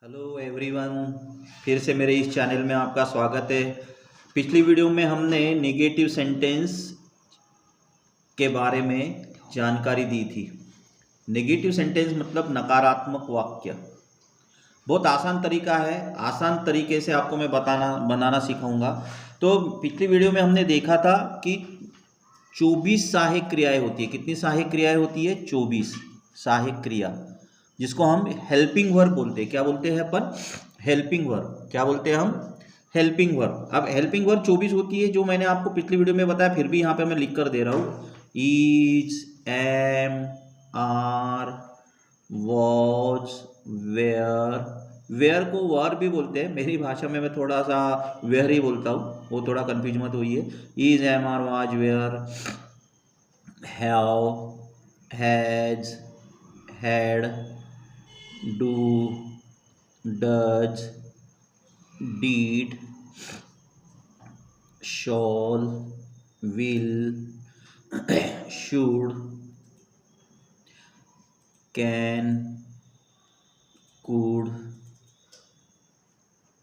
Hello everyone, फिर से मेरे इस चैनल में आपका स्वागत है। पिछली वीडियो में हमने नेगेटिव सेंटेंस के बारे में जानकारी दी थी। नेगेटिव सेंटेंस मतलब नकारात्मक वाक्य। बहुत आसान तरीका है, आसान तरीके से आपको मैं बनाना सिखाऊंगा। तो पिछली वीडियो में हमने देखा था कि 24 सहायक क्रियाएं होती है। कितनी सहायक क्रियाएं होती है? 24 सहायक क्रिया, जिसको हम हेल्पिंग वर्ब बोलते हैं। क्या बोलते हैं अपन? Helping verb. क्या बोलते हैं हम? Helping verb. अब हेल्पिंग वर्ब 24 होती है, जो मैंने आपको पिछली वीडियो में बताया, फिर भी यहाँ पे मैं लिख कर दे रहा हूँ। Is, am, are, was, were. Were को वर भी बोलते हैं, मेरी भाषा में मैं थोड़ा सा वेयर ही बोलता हूँ, वो थोड़ा कंफ्यूज मत होइए। Is, am, are, was, were, have, has, had, do, does, did, shall, will, should, can, could,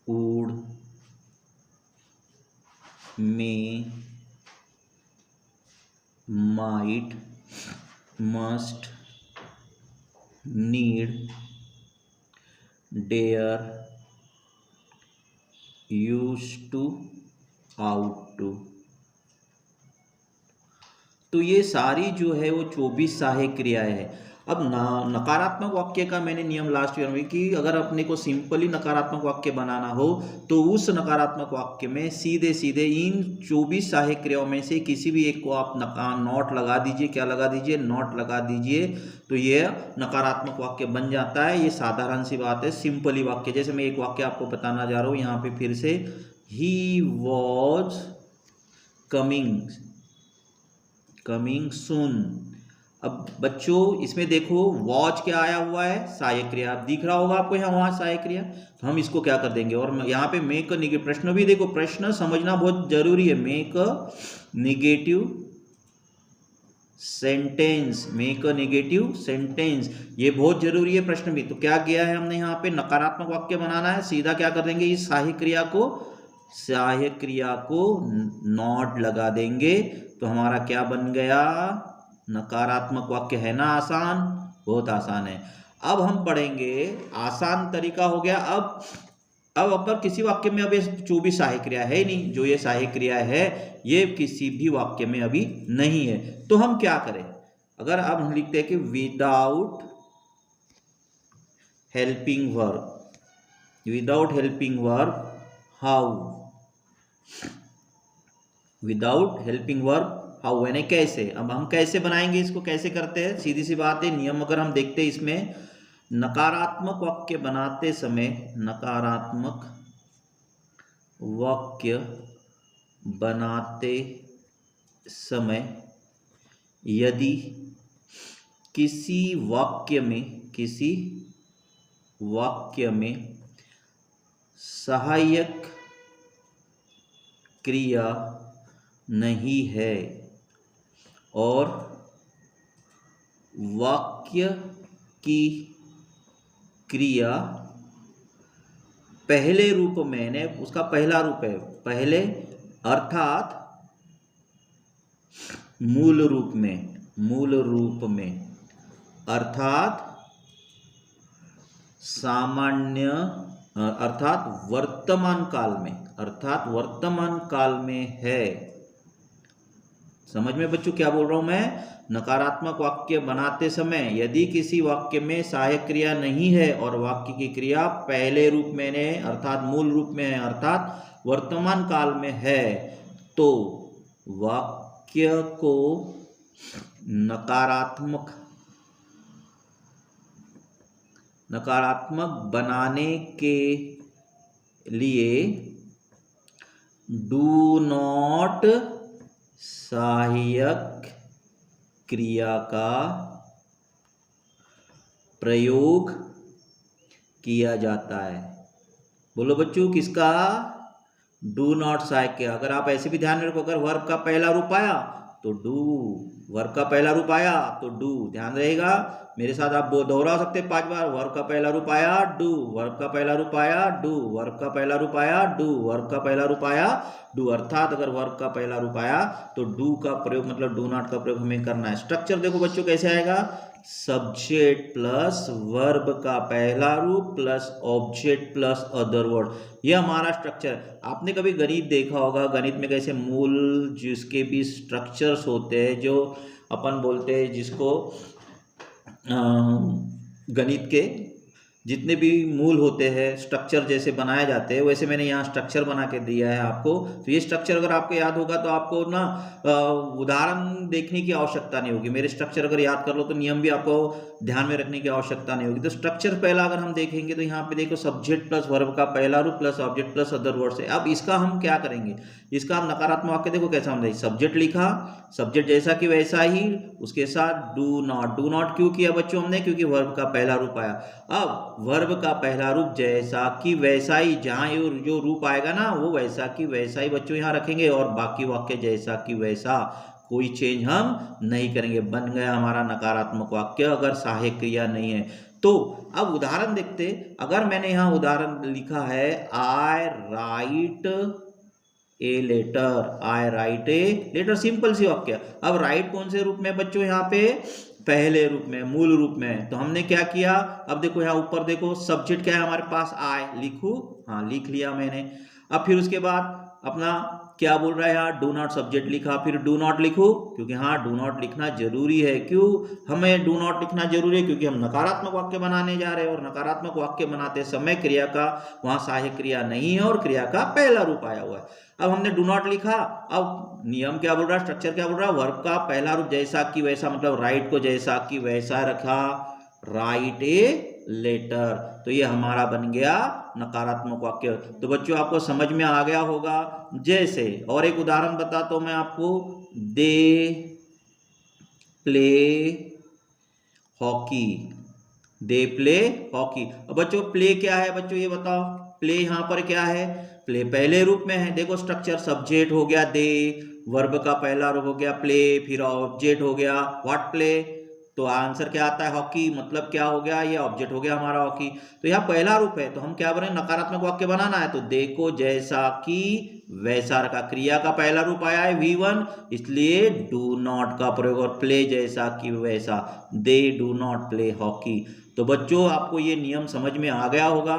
would, may, might, must, need, dare, used to, ought to। तो ये सारी जो है वो 24 सहायक क्रियाएं हैं। अब नकारात्मक वाक्य का मैंने नियम लास्ट ईयर में कि अगर अपने को सिंपली नकारात्मक वाक्य बनाना हो तो उस नकारात्मक वाक्य में सीधे सीधे इन 24 सहायक क्रियाओं में से किसी भी एक को आप नॉट लगा दीजिए। क्या लगा दीजिए? नॉट लगा दीजिए, तो ये नकारात्मक वाक्य बन जाता है। ये साधारण सी बात है, सिंपली वाक्य। जैसे मैं एक वाक्य आपको बताना जा रहा हूँ यहाँ पे फिर से। He was coming soon. अब बच्चों इसमें देखो, वॉच क्या आया हुआ है? सहायक क्रिया। अब दिख रहा होगा आपको यहाँ वहाँ सहायक क्रिया। तो हम इसको क्या कर देंगे, और यहाँ पे मेक अ निगेटिव। प्रश्न भी देखो, प्रश्न समझना बहुत जरूरी है। Make a negative sentence, make a negative sentence, ये बहुत जरूरी है प्रश्न भी। तो क्या किया है हमने यहाँ पे? नकारात्मक वाक्य बनाना है, सीधा क्या कर देंगे, इस सहायक क्रिया को नॉट लगा देंगे। तो हमारा क्या बन गया? नकारात्मक वाक्य। है ना आसान? बहुत आसान है। अब हम पढ़ेंगे, आसान तरीका हो गया। अब अगर किसी वाक्य में अब ये 24 सहायक क्रिया है ही नहीं, जो ये सहायक क्रिया है ये किसी भी वाक्य में अभी नहीं है, तो हम क्या करें? अगर अब हम लिखते हैं कि without helping verb how. Without helping verb how यानी कैसे। अब हम कैसे बनाएंगे इसको? कैसे करते हैं? सीधी सी बात है, नियम अगर हम देखते हैं इसमें, नकारात्मक वाक्य बनाते समय, नकारात्मक वाक्य बनाते समय यदि किसी वाक्य में सहायक क्रिया नहीं है और वाक्य की क्रिया पहले रूप में, ने उसका पहला रूप है पहले, अर्थात मूल रूप में, अर्थात सामान्य, अर्थात वर्तमान काल में है। समझ में बच्चों क्या बोल रहा हूं मैं? नकारात्मक वाक्य बनाते समय यदि किसी वाक्य में सहायक क्रिया नहीं है और वाक्य की क्रिया पहले रूप में है, अर्थात मूल रूप में है, अर्थात वर्तमान काल में है, तो वाक्य को नकारात्मक बनाने के लिए डू नॉट सहायक क्रिया का प्रयोग किया जाता है। बोलो बच्चों, किसका? डू नॉट सहायक क्रिया। अगर आप ऐसे भी ध्यान में रखो, अगर वर्ब का पहला रूप आया तो डू। वर्ब का पहला रूप आया तो डू, ध्यान रहेगा मेरे साथ, आप वो दोहरा सकते 5 बार। वर्ब का पहला रूप आया डू, वर्ब का पहला रूप आया डू, वर्ब का पहला रूप आया डू, वर्ब का पहला रूप आया डू। अर्थात अगर वर्ब का पहला रूप आया तो डू का प्रयोग मतलब डू नॉट का प्रयोग हमें करना है। स्ट्रक्चर देखो बच्चों कैसे आएगा, सब्जेक्ट प्लस वर्ब का पहला रूप plus object plus other word, ये हमारा स्ट्रक्चर। आपने कभी गणित देखा होगा, गणित में कैसे मूल जिसके भी स्ट्रक्चर्स होते हैं, जो अपन बोलते हैं जिसको गणित के जितने भी मूल होते हैं स्ट्रक्चर जैसे बनाए जाते हैं, वैसे मैंने यहाँ स्ट्रक्चर बना के दिया है आपको। तो ये स्ट्रक्चर अगर आपको याद होगा तो आपको ना उदाहरण देखने की आवश्यकता नहीं होगी। मेरे स्ट्रक्चर अगर याद कर लो तो नियम भी आपको ध्यान में रखने की आवश्यकता नहीं होगी। तो स्ट्रक्चर पहला अगर हम देखेंगे तो यहाँ पे देखो सब्जेक्ट प्लस वर्ब का पहला रूप plus object plus other word से। अब इसका हम क्या करेंगे, इसका हम नकारात्मक वाक्य देखो कैसा हम देखें, सब्जेक्ट लिखा, सब्जेक्ट जैसा कि वैसा ही, उसके साथ डू नॉट। डू नॉट क्यों किया बच्चों हमने, क्योंकि वर्ब का पहला रूप आया। अब वर्ब का पहला रूप जैसा कि वैसा ही, जहां जो रूप आएगा ना वो वैसा कि वैसा ही बच्चों यहां रखेंगे, और बाकी वाक्य जैसा कि वैसा, कोई चेंज हम नहीं करेंगे। बन गया हमारा नकारात्मक वाक्य अगर सहायक क्रिया नहीं है तो। अब उदाहरण देखते, अगर मैंने यहां उदाहरण लिखा है I write a letter, I write a letter, simple सी वाक्य। अब राइट कौन से रूप में बच्चों, यहाँ पे पहले रूप में, मूल रूप में। तो हमने क्या किया, अब देखो यहाँ ऊपर देखो सब्जेक्ट क्या है हमारे पास, आई, लिखूं, हाँ लिख लिया मैंने। अब फिर उसके बाद अपना क्या बोल रहा है यहाँ, डू नॉट, सब्जेक्ट लिखा, फिर डू नॉट लिखूं, क्योंकि हाँ डू नॉट लिखना जरूरी है। क्यों हमें डू नॉट लिखना जरूरी है, क्योंकि हम नकारात्मक वाक्य बनाने जा रहे हैं, और नकारात्मक वाक्य बनाते समय क्रिया का वहां सहायक क्रिया नहीं है और क्रिया का पहला रूप आया हुआ है। अब हमने डू नॉट लिखा, अब नियम क्या बोल रहा है, स्ट्रक्चर क्या बोल रहा है, वर्ब का पहला रूप जैसा कि वैसा, मतलब राइट को जैसा कि वैसा रखा, राइट ए लेटर। तो ये हमारा बन गया नकारात्मक वाक्य। तो बच्चों आपको समझ में आ गया होगा। जैसे और एक उदाहरण बताता हूं मैं आपको, they play hockey, they play hockey. अब बच्चों प्ले क्या है बच्चों ये बताओ, प्ले यहां पर क्या है, प्ले पहले रूप में है। देखो स्ट्रक्चर, सब्जेक्ट हो गया दे, वर्ब का पहला रूप हो गया प्ले, फिर ऑब्जेक्ट हो गया व्हाट प्ले, तो आंसर क्या आता है हॉकी, मतलब क्या हो गया, ये ऑब्जेक्ट हो गया हमारा हॉकी। तो यहाँ पहला रूप है तो हम क्या बने, नकारात्मक वाक्य बनाना है, तो देखो जैसा कि वैसा रखा, क्रिया का पहला रूप आया है V1, इसलिए डू नॉट का प्रयोग, और प्ले जैसा कि वैसा, they do not play hockey. तो बच्चों आपको ये नियम समझ में आ गया होगा।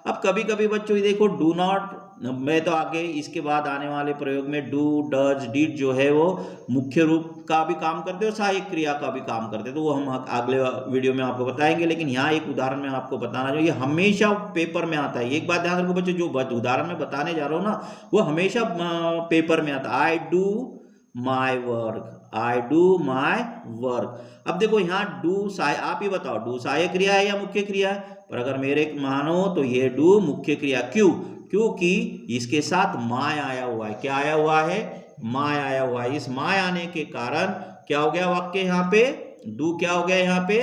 अब कभी कभी बच्चों देखो डू नॉट, मैं तो आगे इसके बाद आने वाले प्रयोग में डू डज डिड जो है वो मुख्य रूप का भी काम करते हैं और सहायक क्रिया का भी काम करते हैं, तो वो हम अगले वीडियो में आपको बताएंगे। लेकिन यहाँ एक उदाहरण में आपको बताना जो ये हमेशा पेपर में आता है। एक बात ध्यान रखो बच्चों, जो उदाहरण में बताने जा रहा हूँ ना वो हमेशा पेपर में आता है। I do my work, I do my work. अब देखो यहाँ डू आप ही बताओ, डू सहायक क्रिया है या मुख्य क्रिया है, पर अगर मेरे मानो तो ये डू मुख्य क्रिया। क्यों, क्योंकि इसके साथ माय आया हुआ है। क्या आया हुआ है, माय आया हुआ है। इस माय आने के कारण क्या हो गया वाक्य, यहाँ पे डू क्या हो गया, यहाँ पे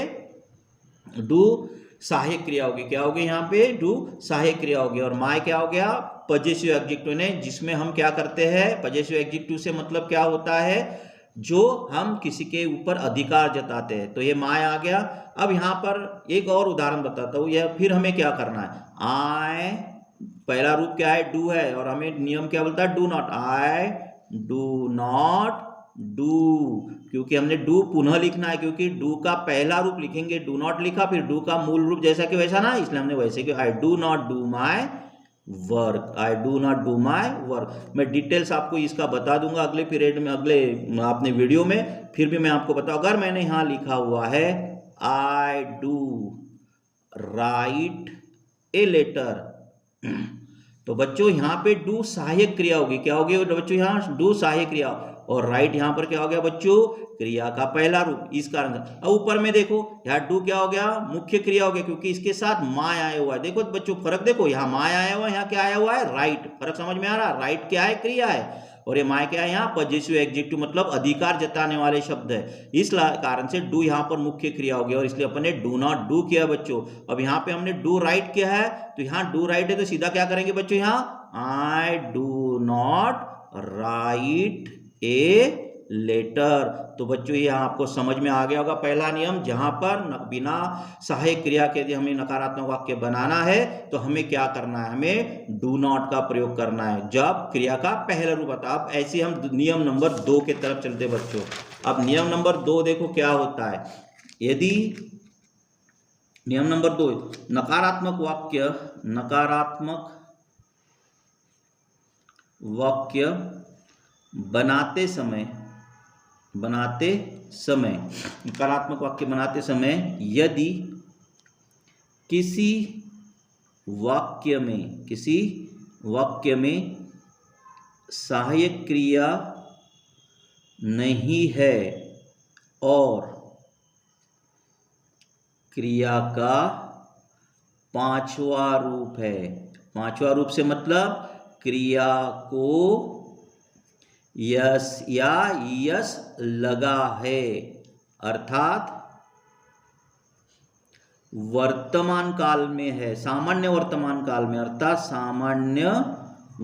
डू सहायक क्रिया होगी। क्या होगी यहाँ पे, डू सहायक क्रिया होगी। और माय क्या हो गया, पजेसिव एडजेक्टिव ने, जिसमें हम क्या करते हैं, पजेसिव एडजेक्टिव से मतलब क्या होता है, जो हम किसी के ऊपर अधिकार जताते हैं। तो ये माय आ गया। अब यहाँ पर एक और उदाहरण बताता हूँ, यह फिर हमें क्या करना है, आई पहला रूप क्या है, डू है, और हमें नियम क्या बोलता है, do not, I do not do, क्योंकि हमने डू पुनः लिखना है, क्योंकि डू का पहला रूप लिखेंगे, डू नॉट लिखा, फिर डू का मूल रूप जैसा कि वैसा ना, इसलिए हमने वैसे कि आई do not do my work, I do not do my work. मैं डिटेल्स आपको इसका बता दूंगा अगले पीरियड में, अगले आपने वीडियो में, फिर भी मैं आपको बताऊं। अगर मैंने यहां लिखा हुआ है I do write a letter, तो बच्चों यहाँ पे डू सहायक क्रिया होगी। क्या होगी बच्चों, यहाँ डू सहायक क्रिया, और राइट यहाँ पर क्या हो गया बच्चों, क्रिया का पहला रूप। इस कारण अब ऊपर में देखो यहाँ डू क्या हो गया, मुख्य क्रिया हो गया, क्योंकि इसके साथ माय आया हुआ है। देखो बच्चों फर्क देखो, यहाँ माय आया हुआ है, यहाँ क्या आया हुआ है, राइट। फर्क समझ में आ रहा है, राइट क्या है, क्रिया है, और ये माय क्या है, यहाँ पजेसिव एडजेक्टिव मतलब अधिकार जताने वाले शब्द है। इस कारण से डू यहाँ पर मुख्य क्रिया हो गया, और इसलिए अपन ने डू नॉट डू किया बच्चों। अब यहाँ पे हमने डू राइट किया है, तो यहाँ डू राइट है तो सीधा क्या करेंगे बच्चों, यहाँ I do not write a letter. तो बच्चों ये आपको समझ में आ गया होगा पहला नियम, जहां पर बिना सहायक क्रिया के यदि हमें नकारात्मक वाक्य बनाना है तो हमें क्या करना है, हमें डू नॉट का प्रयोग करना है जब क्रिया का पहला रूप आता है। अब ऐसे हम नियम नंबर 2 के तरफ चलते बच्चों। अब नियम नंबर 2 देखो क्या होता है। यदि नियम नंबर 2, नकारात्मक वाक्य बनाते समय नकारात्मक वाक्य बनाते समय यदि किसी वाक्य में सहायक क्रिया नहीं है और क्रिया का पांचवा रूप है। पांचवा रूप से मतलब क्रिया को यस या यस लगा है, अर्थात वर्तमान काल में है, सामान्य वर्तमान काल में, अर्थात सामान्य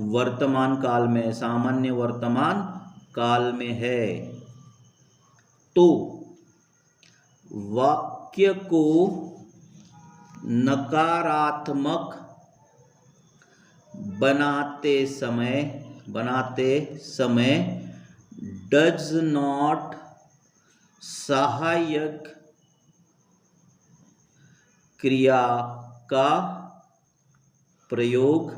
वर्तमान काल में है, तो वाक्य को नकारात्मक बनाते समय डज नॉट सहायक क्रिया का प्रयोग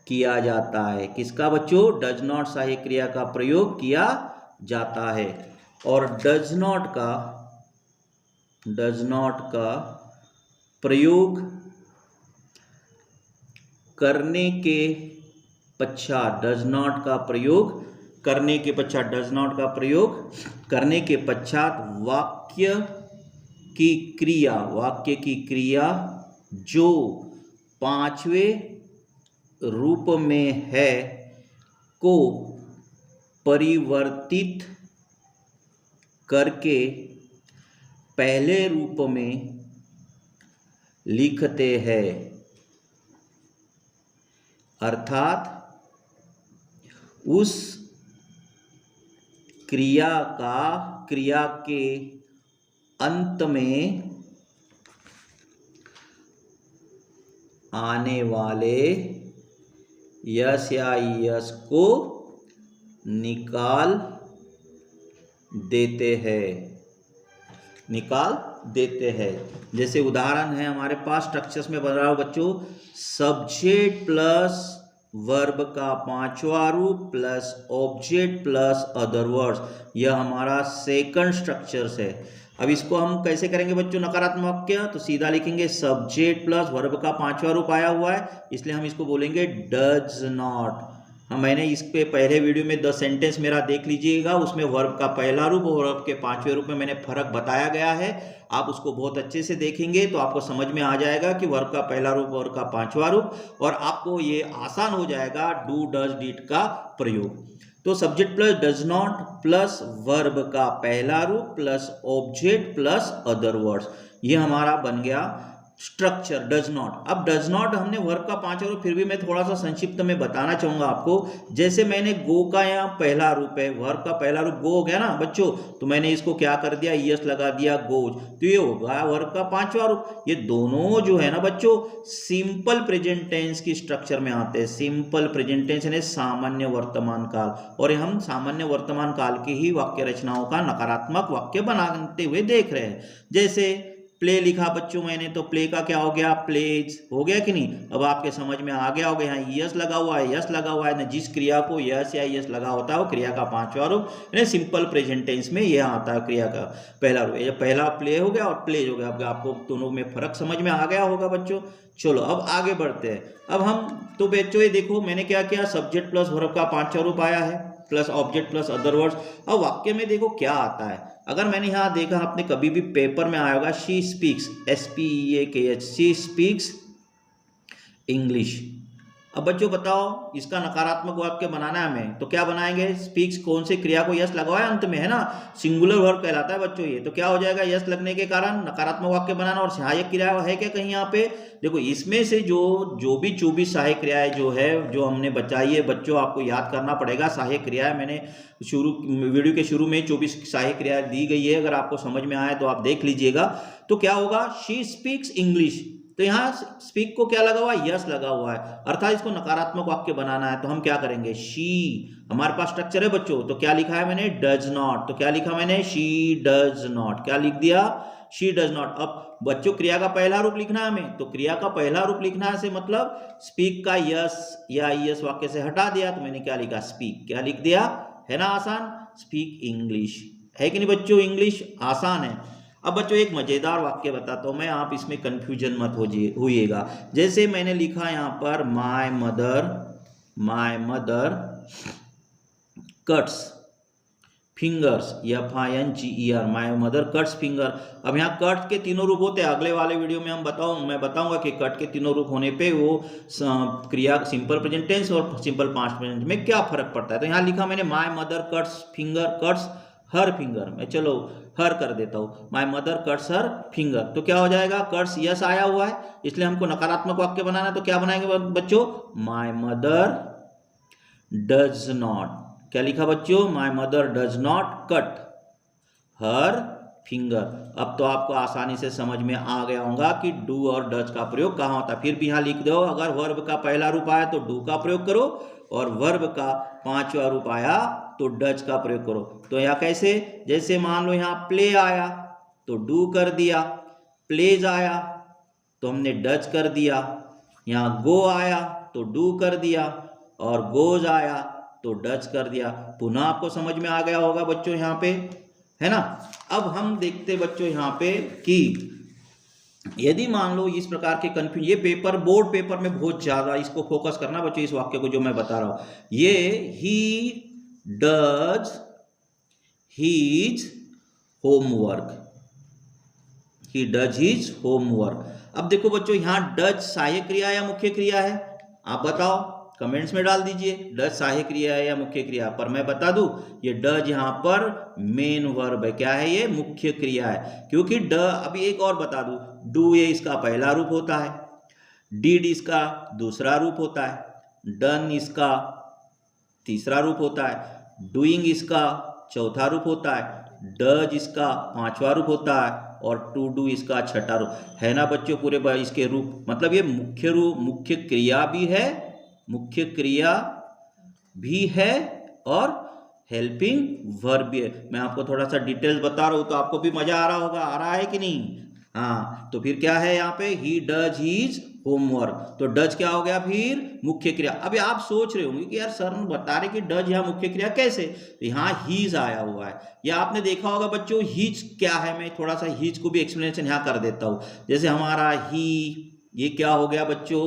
किया जाता है। किसका बच्चों? डज नॉट सहायक क्रिया का प्रयोग किया जाता है। और डज नॉट का प्रयोग करने के पश्चात वाक्य की क्रिया जो पांचवें रूप में है को परिवर्तित करके पहले रूप में लिखते हैं, अर्थात उस क्रिया के अंत में आने वाले यस या यस को निकाल देते हैं। जैसे उदाहरण है हमारे पास स्ट्रक्चर्स में बन रहा हो बच्चों, सब्जेक्ट प्लस वर्ब का पांचवा रूप plus object plus other words, यह हमारा सेकंड स्ट्रक्चर्स है। अब इसको हम कैसे करेंगे बच्चों नकारात्मक वाक्य? तो सीधा लिखेंगे सब्जेक्ट प्लस वर्ब का पांचवा रूप आया हुआ है, इसलिए हम इसको बोलेंगे डज नॉट। मैंने इस पे पहले वीडियो में 10 सेंटेंस मेरा देख लीजिएगा, उसमें वर्ब का पहला रूप और वर्ब के पांचवें रूप में मैंने फर्क बताया गया है। आप उसको बहुत अच्छे से देखेंगे तो आपको समझ में आ जाएगा कि वर्ब का पहला रूप वर्ब का पांचवा रूप, और आपको ये आसान हो जाएगा डू डज डिड का प्रयोग। तो subject plus does not plus verb का पहला रूप plus object plus other words, ये हमारा बन गया स्ट्रक्चर डज नॉट। अब डज नॉट हमने वर्ब का पांचवा रूप, फिर भी मैं थोड़ा सा संक्षिप्त में बताना चाहूंगा आपको। जैसे मैंने गो का यहाँ पहला रूप है, वर्ब का पहला रूप गो हो गया ना बच्चों, तो मैंने इसको क्या कर दिया, यस लगा दिया गोज, तो ये होगा वर्ब का पांचवा रूप। ये दोनों जो है ना बच्चों सिंपल प्रेजेंट टेंस की स्ट्रक्चर में आते हैं। सिंपल प्रेजेंट टेंस यानी सामान्य वर्तमान काल, और हम सामान्य वर्तमान काल की ही वाक्य रचनाओं का नकारात्मक वाक्य बनाते हुए देख रहे हैं। जैसे प्ले लिखा बच्चों मैंने, तो प्ले का क्या हो गया, प्लेज हो गया कि नहीं? अब आपके समझ में आ गया होगा, यहाँ यस लगा हुआ है ना, जिस क्रिया को यस या यस लगा होता है वो क्रिया का पांचवा रूप यानी सिंपल प्रेजेंट टेंस में यह आता है क्रिया का पहला रूप। ये पहला प्ले हो गया और प्लेज हो गया। अब आपको दोनों में फर्क समझ में आ गया होगा बच्चों। चलो अब आगे बढ़ते हैं। अब हम तो बच्चों ये देखो मैंने क्या किया, सब्जेक्ट प्लस वर्ब का पांचवा रूप आया है plus object plus other words. अब वाक्य में देखो क्या आता है। अगर मैंने यहाँ देखा, आपने कभी भी पेपर में आया होगा, she speaks, SPEAKH, she speaks English, अब बच्चों बताओ, इसका नकारात्मक वाक्य बनाना है हमें, तो क्या बनाएंगे? स्पीक्स कौन से क्रिया को यस लगा हुआ है अंत में, है ना, सिंगुलर वर्ब कहलाता है बच्चों ये, तो क्या हो जाएगा? यस लगने के कारण नकारात्मक वाक्य बनाना। और सहायक क्रिया है क्या कहीं यहाँ पे? देखो इसमें से जो भी 24 सहायक क्रियाएं जो है जो हमने बचाई है बच्चों, आपको याद करना पड़ेगा। सहायक क्रियाएं मैंने वीडियो के शुरू में 24 सहायक क्रियाएं दी गई है, अगर आपको समझ में आए तो आप देख लीजिएगा। तो क्या होगा? शी स्पीक्स इंग्लिश, तो यहाँ स्पीक को क्या लगा हुआ है? यस लगा हुआ है, अर्थात इसको नकारात्मक वाक्य बनाना है। तो हम क्या करेंगे? शी, हमारे पास स्ट्रक्चर है बच्चों, तो क्या लिखा है मैंने? Does not. तो क्या लिखा मैंने? She does not. क्या लिख दिया? She does not. अब बच्चों क्रिया का पहला रूप लिखना है हमें, तो क्रिया का पहला रूप लिखना है से मतलब स्पीक का यस या यस वाक्य से हटा दिया, तो मैंने क्या लिखा? स्पीक। क्या लिख दिया? है ना आसान? स्पीक इंग्लिश, है कि नहीं बच्चों? इंग्लिश आसान है। अब बच्चों एक मजेदार वाक्य बताता हूं मैं, आप इसमें कंफ्यूजन मत होइएगा। जैसे मैंने लिखा यहां पर my mother cuts fingers, FINGER, my mother cuts finger. अब यहाँ कट के तीनों रूप होते हैं, अगले वाले वीडियो में मैं बताऊंगा कि कट के तीनों रूप होने पे वो क्रिया सिंपल प्रेजेंट टेंस और सिंपल पास्ट प्रेजेंट में क्या फर्क पड़ता है। तो यहाँ लिखा मैंने my mother cuts finger, cuts her finger, मैं चलो हर कर देता हूँ, my mother cuts her finger. तो क्या हो जाएगा? कट्स यस आया हुआ है, इसलिए हमको नकारात्मक वाक्य बनाना है। तो क्या बनाएंगे बच्चों? My mother does not. क्या लिखा बच्चों? My mother does not cut her finger. अब तो आपको आसानी से समझ में आ गया होगा कि डू और डज का प्रयोग कहाँ होता है। फिर भी यहाँ लिख दो, अगर वर्ब का पहला रूप आया तो डू का प्रयोग करो, और वर्ब का पांचवा रूप आया तो डज का प्रयोग करो। तो यहाँ कैसे? जैसे मान लो यहाँ प्ले आया तो डू कर दिया, प्लेज आया तो हमने डज कर दिया, यहाँ गो आया तो डू कर दिया, और गोज आया तो डच कर दिया। पुनः आपको समझ में आ गया होगा बच्चों यहाँ पे, है ना। अब हम देखते बच्चों यहाँ पे कि यदि मान लो इस प्रकार के कंफ्यूजन, ये पेपर बोर्ड पेपर में बहुत ज्यादा इसको फोकस करना बच्चों, इस वाक्य को जो मैं बता रहा हूं, ये he does his homework, he does his homework. अब देखो बच्चों यहाँ डज सहायक क्रिया या मुख्य क्रिया है? आप बताओ, कमेंट्स में डाल दीजिए डज सहायक क्रिया है या मुख्य क्रिया। पर मैं बता दूं, ये डज यहाँ पर मेन वर्ब है। क्या है? ये मुख्य क्रिया है, क्योंकि ड, अभी एक और बता दूं, डू ये इसका पहला रूप होता है, डिड इसका दूसरा रूप होता है, डन इसका तीसरा रूप होता है, डूइंग इसका चौथा रूप होता है, डज इसका पांचवा रूप होता है, और टू डू इसका छठा रूप है ना बच्चों। पूरे इसके रूप मतलब ये मुख्य रूप, मुख्य क्रिया भी है और हेल्पिंग वर्ब भी है। मैं आपको थोड़ा सा डिटेल्स बता रहा हूं तो आपको भी मजा आ रहा होगा, आ रहा है कि नहीं? हाँ, तो फिर क्या है यहाँ पे? He does his homework. तो डज क्या हो गया? फिर मुख्य क्रिया। अभी आप सोच रहे होंगे कि यार सर बता रहे कि डज यहाँ मुख्य क्रिया कैसे, तो यहाँ हीज आया हुआ है, या आपने देखा होगा बच्चों हीज क्या है। मैं थोड़ा सा हीज को भी एक्सप्लेनेशन यहाँ कर देता हूँ। जैसे हमारा ही, ये क्या हो गया बच्चों?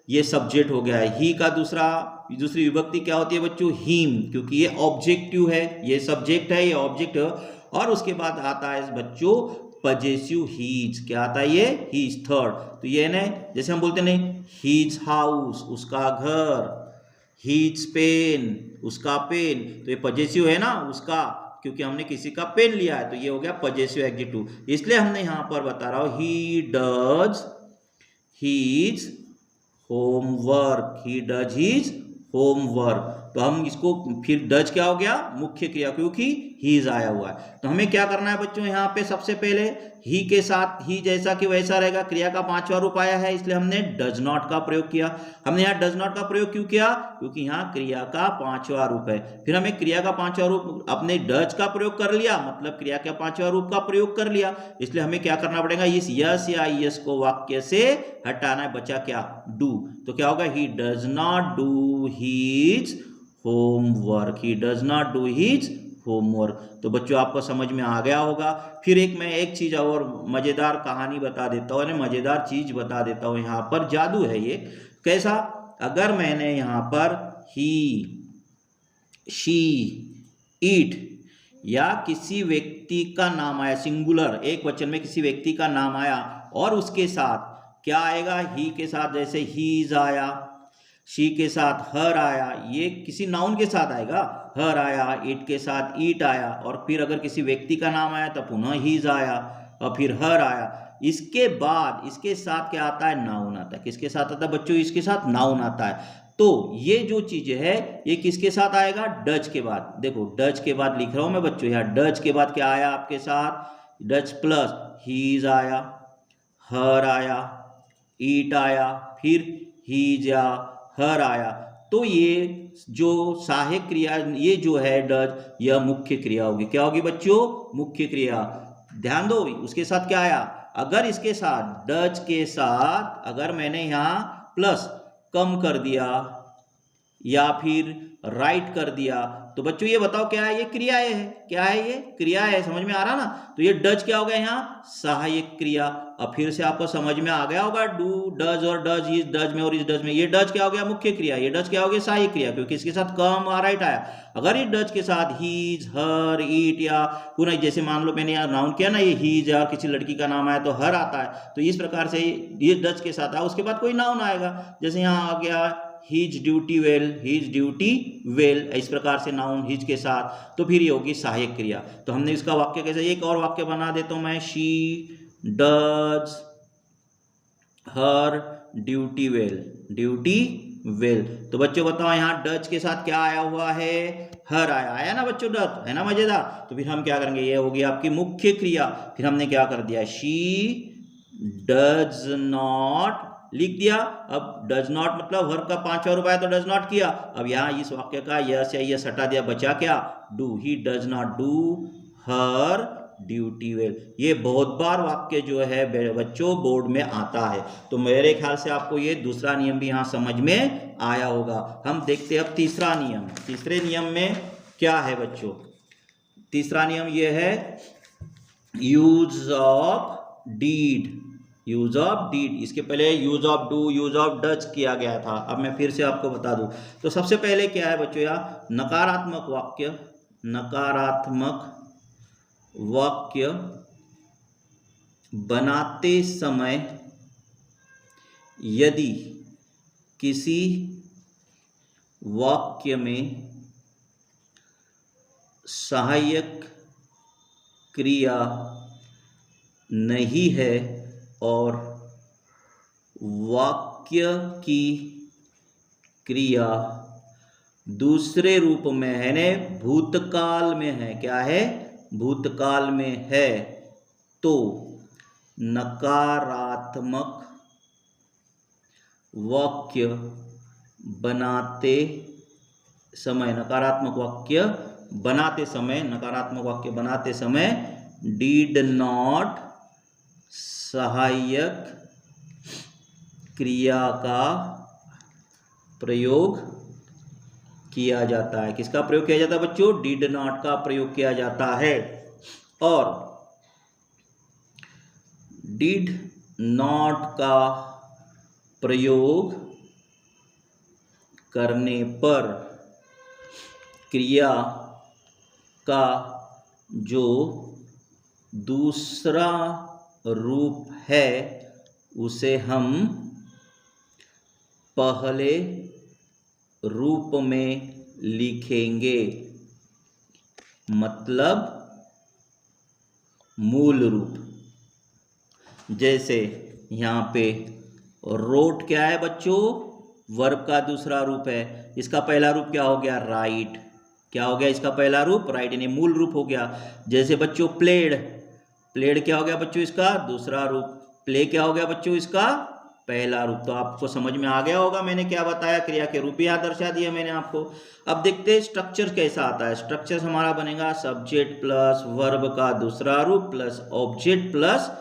ये सब्जेक्ट हो गया है। ही का दूसरी विभक्ति क्या होती है बच्चों? हिम, क्योंकि ये ऑब्जेक्टिव है, ये सब्जेक्ट है, ये ऑब्जेक्ट है। और उसके बाद आता है बच्चों पजेसिव हीज। क्या आता है? ये हीज थर्ड। तो ये ना, जैसे हम बोलते नहीं, हीज हाउस उसका घर, हीज पेन उसका पेन, तो ये पजेसिव है ना उसका, क्योंकि हमने किसी का पेन लिया है, तो ये हो गया पजेसिव एडजेक्टिव। इसलिए हमने यहां पर बता रहा हूं, he does his homework, he does his homework. तो हम इसको फिर डज क्या हो गया? मुख्य क्रिया, क्योंकि हीज आया हुआ है। तो हमें क्या करना है बच्चों? यहाँ पे सबसे पहले ही के साथ ही जैसा कि वैसा रहेगा, क्रिया का पांचवा रूप आया है, इसलिए हमने डज नॉट का प्रयोग किया। हमने यहाँ डज नॉट का प्रयोग क्यों किया? क्योंकि यहाँ क्रिया का पांचवा रूप है। फिर हमें क्रिया का पांचवा रूप, अपने डज का प्रयोग कर लिया, मतलब क्रिया का पांचवा रूप का प्रयोग कर लिया, इसलिए हमें क्या करना पड़ेगा? इस यस या यस को वाक्य से हटाना है। बचा क्या? डू। तो क्या होगा? He does not do his homework, he does not do his homework. तो बच्चों आपको समझ में आ गया होगा। फिर मैं एक चीज और मजेदार कहानी बता देता हूँ, मजेदार चीज बता देता हूँ। यहाँ पर जादू है ये। कैसा? अगर मैंने यहाँ पर ही, शी, इट या किसी व्यक्ति का नाम आया, सिंगुलर एक वचन में किसी व्यक्ति का नाम आया, और उसके साथ क्या आएगा? ही के साथ, जैसे हीज आया, शी के साथ हर आया, ये किसी नाउन के साथ आएगा, हर आया, इट के साथ ईट आया, और फिर अगर किसी व्यक्ति का नाम आया तो पुनः हीज आया और फिर हर आया। इसके बाद इसके साथ क्या आता है, नाउन आता है। किसके साथ आता है बच्चों, इसके साथ नाउन आता है। तो ये जो चीज है ये किसके साथ आएगा, डज के बाद। देखो डज के बाद लिख रहा हूं मैं बच्चों, यहाँ डज के बाद क्या आया आपके साथ, डज प्लस हीज आया, हर आया, ईट आया, फिर हीज या हर आया। तो ये जो सहायक क्रिया ये जो है डज, यह मुख्य क्रिया होगी। क्या होगी बच्चों, मुख्य क्रिया। ध्यान दो उसके साथ क्या आया, अगर इसके साथ डज के साथ अगर मैंने यहाँ प्लस कम कर दिया या फिर राइट कर दिया तो बच्चों ये बताओ क्या है, ये क्रिया है। क्या है, ये क्रिया है। समझ में आ रहा ना। तो ये डज क्या हो गया यहाँ, सहायक क्रिया। अब फिर से आपको समझ में आ गया होगा, डू, डज और डज, इस डज में और इस डज में, ये डज क्या हो गया, मुख्य क्रिया। ये डज क्या हो गया, सहायक क्रिया, क्योंकि इसके साथ कम और राइट आया। अगर ये डज के साथ हीज, हर, ईट या पुनः, जैसे मान लो मैंने यहाँ नाउन किया ना, ये हीज या किसी लड़की का नाम आया तो हर आता है। तो इस प्रकार से ये डज के साथ आया, उसके बाद कोई नाउन आएगा। जैसे यहाँ आ गया his duty well, his duty well, इस प्रकार से नाउन हीज के साथ, तो फिर ये होगी सहायक क्रिया। तो हमने इसका वाक्य कैसे, एक और वाक्य बना देता हूं मैं, she does her duty well, duty well. तो बच्चों बताओ यहाँ डज के साथ क्या आया हुआ है, हर आया। आया ना बच्चों, डज है ना, मजेदार। तो फिर हम क्या करेंगे, ये होगी आपकी मुख्य क्रिया। फिर हमने क्या कर दिया, शी डज नॉट लिख दिया। अब डज नॉट मतलब वर्ब का 5वां रूप आया तो डज नॉट किया। अब यहाँ इस वाक्य का यस या यस हटा दिया, बचा क्या, do. He does not do her duty well. ये बहुत बार वाक्य जो है बच्चों बोर्ड में आता है। तो मेरे ख्याल से आपको ये दूसरा नियम भी यहाँ समझ में आया होगा। हम देखते हैं अब तीसरा नियम। तीसरे नियम में क्या है बच्चों, तीसरा नियम ये है use of did. Use of did, इसके पहले use of do, use of does किया गया था। अब मैं फिर से आपको बता दूं। तो सबसे पहले क्या है बच्चों, यहाँ नकारात्मक वाक्य, नकारात्मक वाक्य बनाते समय यदि किसी वाक्य में सहायक क्रिया नहीं है और वाक्य की क्रिया दूसरे रूप में है, ने भूतकाल में है, क्या है, भूतकाल में है, तो नकारात्मक वाक्य बनाते समय, नकारात्मक वाक्य बनाते समय, नकारात्मक वाक्य बनाते समय डीड नॉट सहायक क्रिया का प्रयोग किया जाता है। किसका प्रयोग किया जाता है बच्चों, डिड नॉट का प्रयोग किया जाता है। और डिड नॉट का प्रयोग करने पर क्रिया का जो दूसरा रूप है उसे हम पहले रूप में लिखेंगे, मतलब मूल रूप। जैसे यहाँ पे रोट क्या है बच्चों, वर्ब का दूसरा रूप है। इसका पहला रूप क्या हो गया, राइट। क्या हो गया इसका पहला रूप, राइट, यानी मूल रूप हो गया। जैसे बच्चों प्लेड, प्लेड क्या हो गया बच्चों इसका दूसरा रूप, प्ले क्या हो गया बच्चों इसका पहला रूप। तो आपको समझ में आ गया होगा मैंने क्या बताया, क्रिया के रूप यहाँ दर्शा दिया मैंने आपको। अब देखते हैं स्ट्रक्चर कैसा आता है। स्ट्रक्चर हमारा बनेगा सब्जेक्ट प्लस वर्ब का दूसरा रूप plus object plus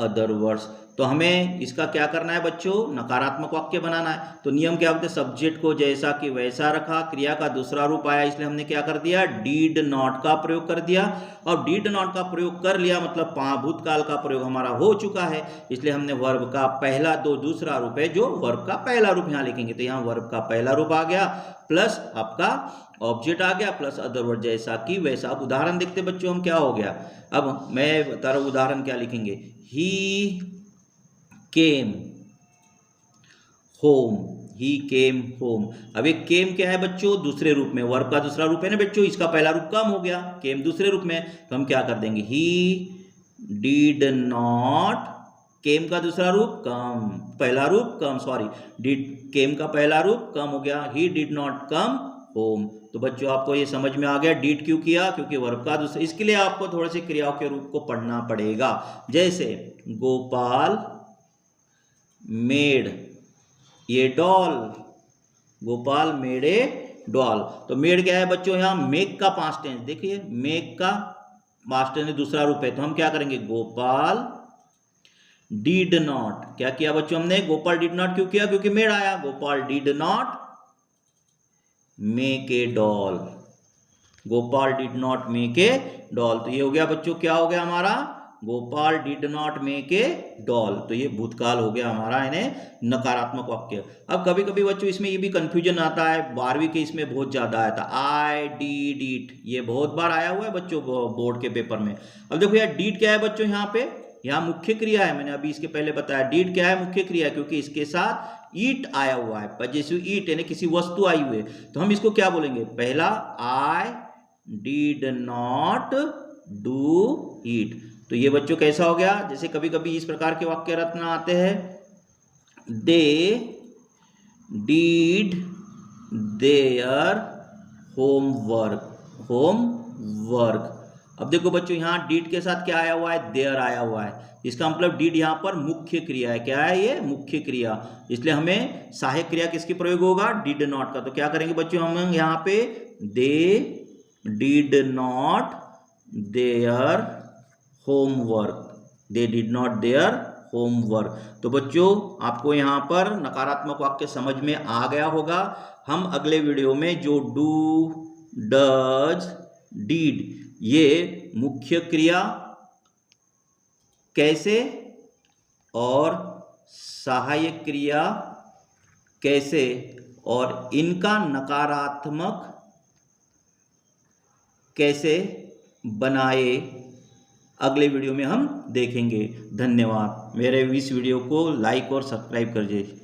other words. तो हमें इसका क्या करना है बच्चों, नकारात्मक वाक्य बनाना है। तो नियम क्या बोलते हैं, सब्जेक्ट को जैसा कि वैसा रखा, क्रिया का दूसरा रूप आया इसलिए हमने क्या कर दिया, डीड नॉट का प्रयोग कर दिया। और डीड नॉट का प्रयोग कर लिया मतलब भूतकाल का प्रयोग हमारा हो चुका है, इसलिए हमने वर्ब का पहला दूसरा रूप है जो वर्ब का पहला रूप यहाँ लिखेंगे। तो यहाँ वर्ब का पहला रूप आ गया प्लस आपका ऑब्जेक्ट आ गया प्लस अदर वर्ड जैसा कि वैसा। अब उदाहरण देखते बच्चों हम क्या हो गया। अब मैं बता रहा हूँ उदाहरण क्या लिखेंगे, ही केम होम। ही केम होम। अब ये केम क्या है बच्चों, दूसरे रूप में, वर्ब का दूसरा रूप है ना बच्चों, इसका पहला रूप कम हो गया, केम दूसरे रूप में, तो हम क्या कर देंगे, ही डिड नॉट, केम का दूसरा रूप कम, पहला रूप कम, सॉरी, डिड, केम का पहला रूप कम हो गया, he did not come home. तो बच्चों आपको ये समझ में आ गया डिड क्यों किया, क्योंकि वर्ब का दूसरा, इसके लिए आपको थोड़े से क्रियाओं के रूप को पढ़ना पड़ेगा। जैसे गोपाल मेड ये doll, Gopal made a doll, तो मेड क्या है बच्चों, यहां मेक का पास्ट टेंस, देखिए मेक का पास्ट टेंस दूसरा रूप है, तो हम क्या करेंगे, गोपाल डिड नॉट, क्या किया बच्चों हमने, गोपाल डिड नॉट क्यों किया, क्योंकि मेड आया, Gopal did not make a doll, Gopal did not make a doll, तो ये हो गया बच्चों, क्या हो गया हमारा, Gopal did not make a doll, तो ये भूतकाल हो गया हमारा, यानी नकारात्मक वाक्य। अब कभी कभी बच्चों इसमें ये भी कंफ्यूजन आता है, 12वीं के इसमें बहुत ज्यादा आया था, आई डिड इट, ये बहुत बार आया हुआ है बच्चों बोर्ड के पेपर में। अब देखो यार डिड क्या है बच्चों, यहाँ पे, यहाँ मुख्य क्रिया है, मैंने अभी इसके पहले बताया, डिड क्या है, मुख्य क्रिया, क्योंकि इसके साथ ईट आया हुआ है, पजेसिव ईट यानी किसी वस्तु आई हुई है, तो हम इसको क्या बोलेंगे, पहला आई डिड नॉट डू ईट, तो ये बच्चों कैसा हो गया, जैसे कभी कभी इस प्रकार के वाक्य रचना आते हैं, दे डीड देयर होमवर्क। अब देखो बच्चों यहाँ डीड के साथ क्या आया हुआ है, देयर आया हुआ है, इसका मतलब डीड यहाँ पर मुख्य क्रिया है, क्या है ये, मुख्य क्रिया, इसलिए हमें सहायक क्रिया किसकी प्रयोग होगा, डिड नॉट का, तो क्या करेंगे बच्चों हम यहाँ पे, they did not their homework, they did not their homework. तो बच्चों आपको यहाँ पर नकारात्मक वाक्य समझ में आ गया होगा। हम अगले वीडियो में जो डू, डज, डीड, ये मुख्य क्रिया कैसे और सहायक क्रिया कैसे और इनका नकारात्मक कैसे बनाए, अगले वीडियो में हम देखेंगे। धन्यवाद। मेरे इस वीडियो को लाइक और सब्सक्राइब कर दीजिए।